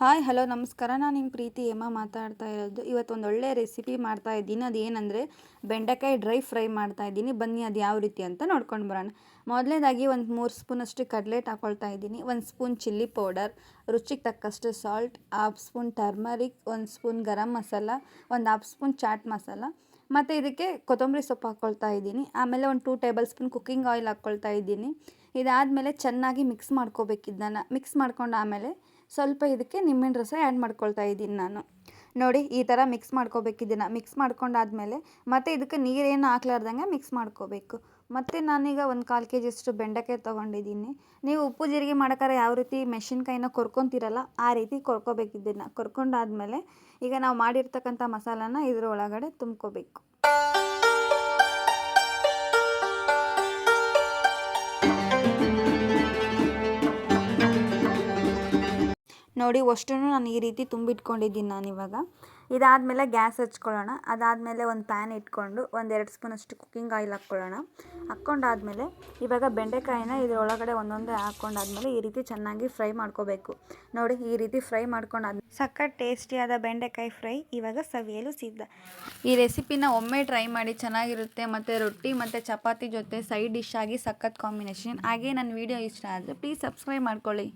Hi hello ನಮಸ್ಕಾರ. ನಾನು ನಿಮ್ಮ ಪ್ರೀತಿ ಹೇಮ ಮಾತಾಡ್ತಾ ಇರೋದು. ಇವತ್ತೊಂದು ಒಳ್ಳೆ ರೆಸಿಪಿ ಮಾಡ್ತಾ ಇದ್ದೀನಿ. ಅದೇನೆಂದರೆ ಬೆಂಡೆಕಾಯಿ ಡ್ರೈ ಫ್ರೈ ಮಾಡ್ತಾ ಇದ್ದೀನಿ. ಬನ್ನಿ ಅದು ಯಾವ ರೀತಿ ಅಂತ ನೋಡ್ಕೊಂಡು ಬರೋಣ. ಮೊದಲನೇದಾಗಿ ಒಂದು 3 ಸ್ಪೂನಷ್ಟು ಕಡಲೆಟ್ ಹಾಕ್ಕೊಳ್ತಾ ಇದ್ದೀನಿ. 1 ಸ್ಪೂನ್ ಚಿಲ್ಲಿ ಪೌಡರ್, ರುಚಿಗೆ ತಕ್ಕಷ್ಟು salt, 1/2 spoon turmeric, 1 spoon garam masala, 1/2 spoon chat masala ಮತ್ತು ಇದಕ್ಕೆ ಕೊತ್ತಂಬರಿ ಸೊಪ್ಪು ಹಾಕ್ಕೊಳ್ತಾ ಇದ್ದೀನಿ. ಆಮೇಲೆ ಒಂದು 2 ಟೇಬಲ್ ಸ್ಪೂನ್ ಕುಕ್ಕಿಂಗ್ ಆಯಿಲ್ ಹಾಕ್ಕೊಳ್ತಾ ಇದ್ದೀನಿ. ಇದಾದಮೇಲೆ ಚೆನ್ನಾಗಿ ಮಿಕ್ಸ್ ಮಾಡ್ಕೋಬೇಕಿದ್ದನ್ನು. ಮಿಕ್ಸ್ ಮಾಡ್ಕೊಂಡು ಆಮೇಲೆ ಸ್ವಲ್ಪ ಇದಕ್ಕೆ ನಿಂಬೆಹಣ್ಣು ರಸ ಆ್ಯಡ್ ಮಾಡ್ಕೊಳ್ತಾ ಇದ್ದೀನಿ ನಾನು. ನೋಡಿ ಈ ಥರ ಮಿಕ್ಸ್ ಮಾಡ್ಕೋಬೇಕಿದ್ದನ್ನು. ಮಿಕ್ಸ್ ಮಾಡ್ಕೊಂಡಾದಮೇಲೆ ಮತ್ತು ಇದಕ್ಕೆ ನೀರೇನು ಹಾಕ್ಲಾರ್ದಂಗೆ ಮಿಕ್ಸ್ ಮಾಡ್ಕೋಬೇಕು. ಮತ್ತು ನಾನೀಗ ಒಂದು 1/4 kg ಬೆಂಡೆಕಾಯಿ ತೊಗೊಂಡಿದ್ದೀನಿ. ನೀವು ಉಪ್ಪು ಜೀರಿಗೆ ಮಾಡೋಕ್ಕಾರೆ ಯಾವ ರೀತಿ ಮೆಣಸಿನ್ಕಾಯಿನ ಕೊರ್ಕೊತೀರಲ್ಲ ಆ ರೀತಿ ಕೊರ್ಕೋಬೇಕಿದ್ದನ್ನು. ಕೊರ್ಕೊಂಡಾದಮೇಲೆ ಈಗ ನಾವು ಮಾಡಿರ್ತಕ್ಕಂಥ ಮಸಾಲಾನ ಇದ್ರ ಒಳಗಡೆ ತುಂಬ್ಕೋಬೇಕು. ನೋಡಿ ಅಷ್ಟನ್ನು ನಾನು ಈ ರೀತಿ ತುಂಬಿಟ್ಕೊಂಡಿದ್ದೀನಿ ನಾನಿವಾಗ. ಇದಾದಮೇಲೆ ಗ್ಯಾಸ್ ಹಚ್ಕೊಳ್ಳೋಣ. ಅದಾದಮೇಲೆ ಒಂದು ಪ್ಯಾನ್ ಇಟ್ಕೊಂಡು 1-2 ಸ್ಪೂನಷ್ಟು ಕುಕ್ಕಿಂಗ್ ಆಯಿಲ್ ಹಾಕ್ಕೊಳ್ಳೋಣ. ಹಾಕ್ಕೊಂಡಾದ್ಮೇಲೆ ಇವಾಗ ಬೆಂಡೆಕಾಯಿನ ಇದರೊಳಗಡೆ ಒಂದೊಂದೇ ಹಾಕ್ಕೊಂಡಾದ್ಮೇಲೆ ಈ ರೀತಿ ಚೆನ್ನಾಗಿ ಫ್ರೈ ಮಾಡ್ಕೋಬೇಕು. ನೋಡಿ ಈ ರೀತಿ ಫ್ರೈ ಮಾಡ್ಕೊಂಡಾದ್ಮೇಲೆ ಸಖತ್ ಟೇಸ್ಟಿಯಾದ ಬೆಂಡೆಕಾಯಿ ಫ್ರೈ ಇವಾಗ ಸವಿಯಲು ಸಿದ್ಧ. ಈ ರೆಸಿಪಿನ ಒಮ್ಮೆ ಟ್ರೈ ಮಾಡಿ, ಚೆನ್ನಾಗಿರುತ್ತೆ. ಮತ್ತು ರೊಟ್ಟಿ ಮತ್ತು ಚಪಾತಿ ಜೊತೆ ಸೈಡ್ ಡಿಶ್ ಆಗಿ ಸಖತ್ ಕಾಂಬಿನೇಷನ್. ಹಾಗೆ ನನ್ನ ವಿಡಿಯೋ ಇಷ್ಟ ಆದರೆ ಪ್ಲೀಸ್ ಸಬ್ಸ್ಕ್ರೈಬ್ ಮಾಡ್ಕೊಳ್ಳಿ.